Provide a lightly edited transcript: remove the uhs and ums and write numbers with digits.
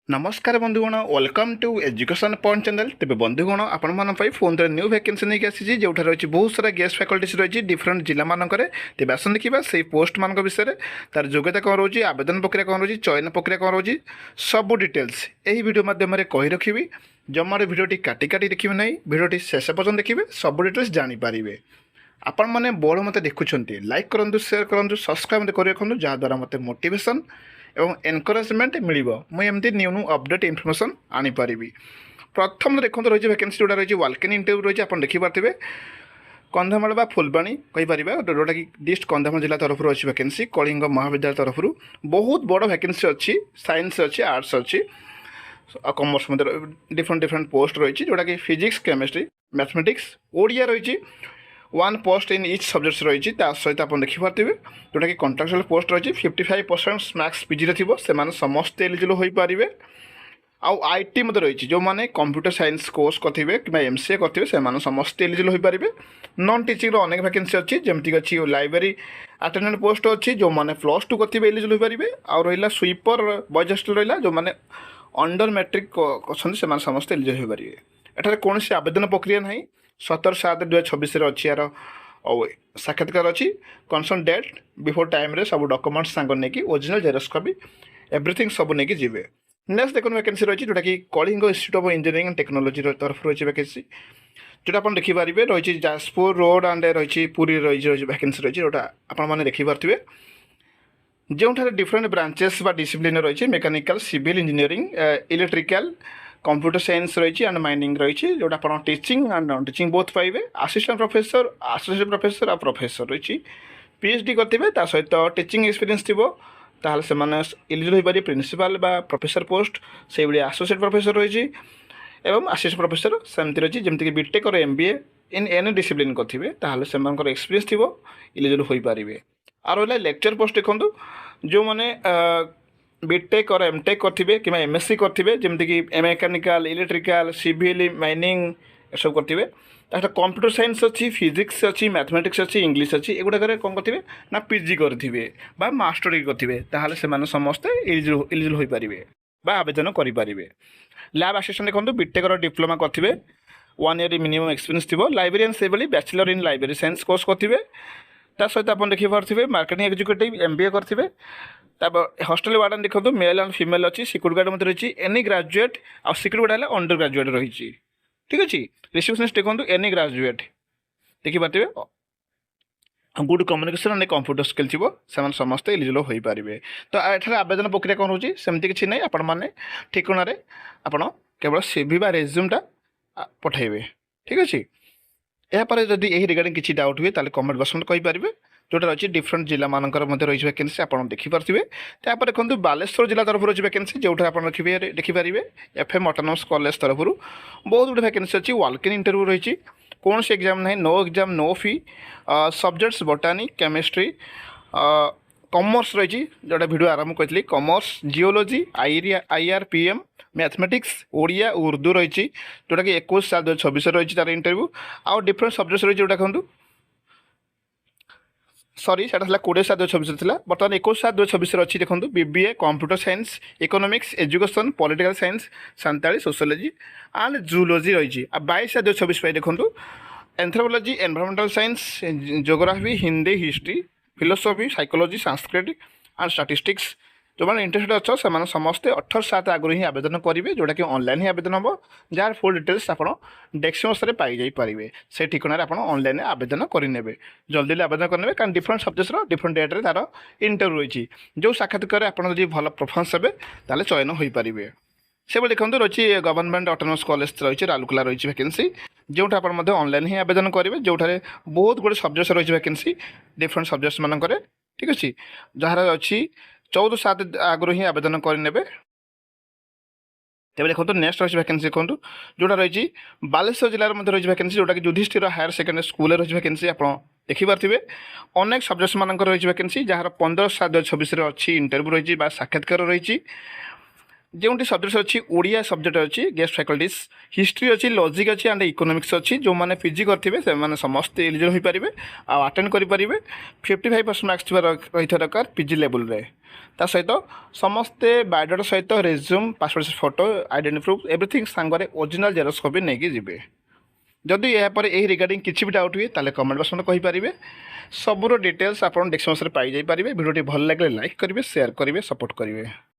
नमस्कार बंधुगण welcome to education point channel. तेज बंधुगण आपण फोन न्यू वैकेंसी नहीं आसी जो रही बहुत सारा गेस्ट फैकल्टीज रही डिफरेंट जिला मानक तेज आस देखा से पोस्ट मान विषय तार योग्यता कौन रोचे आवेदन प्रक्रिया कौन रोचे चयन प्रक्रिया कौन रोचे सब डिटेल्स यही वीडियो माध्यम कही रखी जमार भिडियोटी काटी काटी देखिए ना भिडियोटी शेष पर्यटन देखिए सब डिटेल्स जानीपारे। आपण मैंने बोर्ड मत देखुं लाइक करूँ शेयर करूँ सब्सक्राइब कर रखुँ जहाँद्वारा मत मोटिवेशन एवं एनकरेजमेंट मिल मुझे एमती न्यू न्यू अपडेट इनफर्मेशन आनीपारि। प्रथम देखो रही वैकेंसी जोड़ा रही वाल्क इन इंटरव्यू रही आप देखिपे कंधमाल फुलबाणी कहीपर जोटा कि डिस्ट कंधमाल जिला तरफ अच्छी वैकेंसी कलिंग महाविद्यालय तरफ बहुत बड़ वैकेंसी अच्छी साइंस अच्छी आर्ट्स अच्छी कॉमर्स डिफरेंट डिफरेंट पोस्ट रही जोटा कि फिजिक्स केमिस्ट्री मैथमेटिक्स ओडिया रही one post in each subjects रही सहित आप देखिपे जोटा कि कंट्राक्चुअल पोस्ट रही 55% मार्क्स पीजी थी से समस्ते एलिजिबल हो पारे। आउ आईटी मत रही जो मैंने कंप्यूटर साइंस कोर्स करेंगे कि एमसीए करेंगे से समस्ते एलिजिबल हो पारे। नॉन टीचिंग अनेक वैकेंसी अच्छी जमीक अच्छी लाइब्रेरी अटेंडेंट पोस्ट अच्छी जो मैंने +2 करेंगे एलिजिबल हो पारे। आउ रहा स्वीपर बॉयज हॉस्टल रहा जो मैंने अंडर मैट्रिक अच्छा से समस्त एलिजिबल हो पारे। एठार कौन आवेदन प्रक्रिया ना 17/7/2026 अच्छी यार साक्षात्कार अच्छी कनसर्न डेट बिफोर टाइम रे सब डॉक्यूमेंट्स सांग नहीं ओरिजिनल जेरक्स कॉपी एवरीथिंग सब नहीं जी। नेक्स्ट देखो वैकेंसी रही जोटा कि Kalinga institute of engineering and technology तरफ रही वैकेंसी जोटा आप देखिपारे रही जाजपुर रोड एंड रही पुरी रही वैकेंसी रही जोटा आपने देखिपे जो डिफरेंट ब्रांचेस डिसिप्लिन रही mechanical civil engineering electrical computer science रही एंड माइनिंग रही जोटा आप teaching and non teaching both पाइबे असिस्टेंट प्रोफेसर एसोसिएट प्रोफेसर और प्रोफेसर रही पीएचडी करेंगे सहित टीचिंग एक्सपीरियंस थी ताहले से एलिजिबल हो पारे प्रिंसिपल बा प्रोफेसर पोस्ट से भाई एसोसिएट प्रोफेसर रही एवं असिस्टेंट प्रोफेसर सेमती रही जमीक बीटेक और एमबीए इन एनी डिसिप्लिन करेंगे ताहले से एक्सपीरियंस थी एलिजिबल हो पारे। और रहा लेक्चर पोस्ट देखो जो मैंने बीटेक और एमटेक करेंगे कि एमएससी करेंगे जमीक मेकानिकल इलेक्ट्रिकल सिविल माइनिंग सब करेंगे कंप्यूटर साइंस अच्छी फिजिक्स अच्छी मैथमेटिक्स अच्छी इंग्लिश अच्छी एगुड़ा कौन करेंगे ना पीजी करेंगे मास्टर डिग्री करेंगे ताहले से समस्ते एलिजिबल हो पारे आवेदन करेंगे। लैब असिस्टेंट देखो बीटेक और डिप्लोमा करेंगे 1 ईयर मिनिमम एक्सपीरियंस थी लाइब्रेरियन से bachelor in library science course करेंगे सहित आप देखिपे मार्केटिंग एक्जिक्यूटिव एमबीए करेंगे। हॉस्टल वार्डन देखो मेल एंड फीमेल अच्छी सिक्योरिटी गार्ड मत रही एनी ग्रेजुएट और सिक्योरिटी गार्ड अंडर ग्रेजुएट रही ठीक अच्छे। रिसेप्शनिस्ट देखो एनी ग्रेजुएट देखिपे good communication and computer skill थी से समस्त एलिजिबल हो पारे। तो एठार आवेदन प्रक्रिया कौन रोचे सेमती किसी ना आपण ठिकाना आप केवल सीवी बा रेज्यूमटा पठेबे ठीक अच्छे। यापर जदि यही रिगार्डिंग किसी डाउट हुए ताले कमेंट बॉक्स में कहींपारे जोटा रही डिफरेंट जिला मानकर रही वैकेंसी आप देखिपे। तो देखो बालेश्वर जिला तरफ रही वैकेंसी जो आप देखिपारे एफएम ऑटोनोमस कॉलेज तरफ बहुत गुड वैकेंसी अच्छी वाल्क इन इंटरव्यू रही कौन से एग्जाम ना no exam no fee subjects botany chemistry commerce रही जोटा वीडियो आरंभ करी commerce geology IRPM mathematics Odia Urdu रही जोटा कि 21/7/2026 रही तार इंटरव्यू आउ डिफरेंट सब्जेक्ट्स रही जोटा कहूँ सॉरी से 20/7/2026 बर्तमान 21/7/2026 अच्छी देखो BBA computer science economics education political science Santali sociology and zoology रही 22/7/2026 देखो anthropology environmental science geography Hindi history philosophy psychology Sanskrit and statistics जो मैंने इंटरेस्टेड अच्छे से समस्ते 18/7 आगु ही आवेदन करेंगे जोटा कि ऑनलाइन ही आवेदन हम जार फुल डिटेल्स आप डेस्क्रिप्शन में पाइजापे से ठिकाना आप ऑनलाइन आवेदन करेंगे जल्दी आवेदन करेंगे कारण डिफरेंट सब्जेक्ट्स डिफरेंट डेट्रे तार इंटरव्यू रही जो साक्षात्कार आप भल परफॉर्मेंस हे ताले चयन हो पारे। से देखो रही गवर्नमेंट ऑटोनोमस कॉलेज रही राउरकेला रही वैकेंसी जो आप ऑनलाइन ही आवेदन करेंगे जो बहुत गुड सब्जेक्ट्स रही वैकेंसी डिफरेंट सब्जेक्ट्स मानक ठीक अच्छे जार अच्छी 14/7 आगु ही आवेदन करेंगे। तेज देखो नेक्स्ट रही वैकेंसी देखो जोटा रही बालेश्वर जिले में रही वैकेंसी जोटा कि युधिष्ठिर हायर सेकेंडरी स्कूल रही वैकेंसी आप देखिपे अनेक सब्जेक्ट्स मानक रही वैकेंसी जार 15/7/2026 अच्छी इंटरव्यू रही साक्षात्कार रही ଯେଉଁଠି ସବ୍ଜେକ୍ଟ ଅଛି ଓଡ଼ିଆ ସବ୍ଜେକ୍ଟ ଅଛି ଗେଷ୍ଟ ଫ୍ୟାକଲ୍ଟିଜ୍, ହିଷ୍ଟ୍ରି ଅଛି, ଲଜିକ୍ ଅଛି ଆଣ୍ଡ ଇକୋନୋମିକ୍ସ ଅଛି। ଯେଉଁମାନେ ପିଜି କରିଥିବେ ସେମାନେ ସମସ୍ତେ ଏଲିଜିବଲ୍ ହୋଇପାରିବେ ଆଉ ଆଟେଣ୍ଡ କରିପାରିବେ। 55% ମାର୍କ୍ସ ଥିବା ରହିଥିବା ଦରକାର ପିଜି ଲେବୁଲ୍ରେ। ତା ସହିତ ସମସ୍ତେ ବାୟୋଡାଟା ସହିତ resume, passport size photo, identity proof everything ସାଙ୍ଗରେ ଓରିଜିନାଲ୍ ଜେରକ୍ସ କପି ନେଇକି ଯିବେ। ଯଦି ଏହାପରେ ଏହି ରିଗାର୍ଡ଼ିଂ କିଛି ବି ଡାଉଟ୍ ହୁଏ ତାହେଲେ କମେଣ୍ଟ ବକ୍ସରେ କହିପାରିବେ। ସବୁର ଡିଟେଲ୍ସ ଆପଣ ଡେସ୍କ୍ରିପ୍ସନ୍ରେ ପାଇଯାଇପାରିବେ। ଭିଡ଼ିଓଟି ଭଲ ଲାଗିଲେ ଲାଇକ୍ କରିବେ, ସେୟାର କରିବେ, ସପୋର୍ଟ କରିବେ।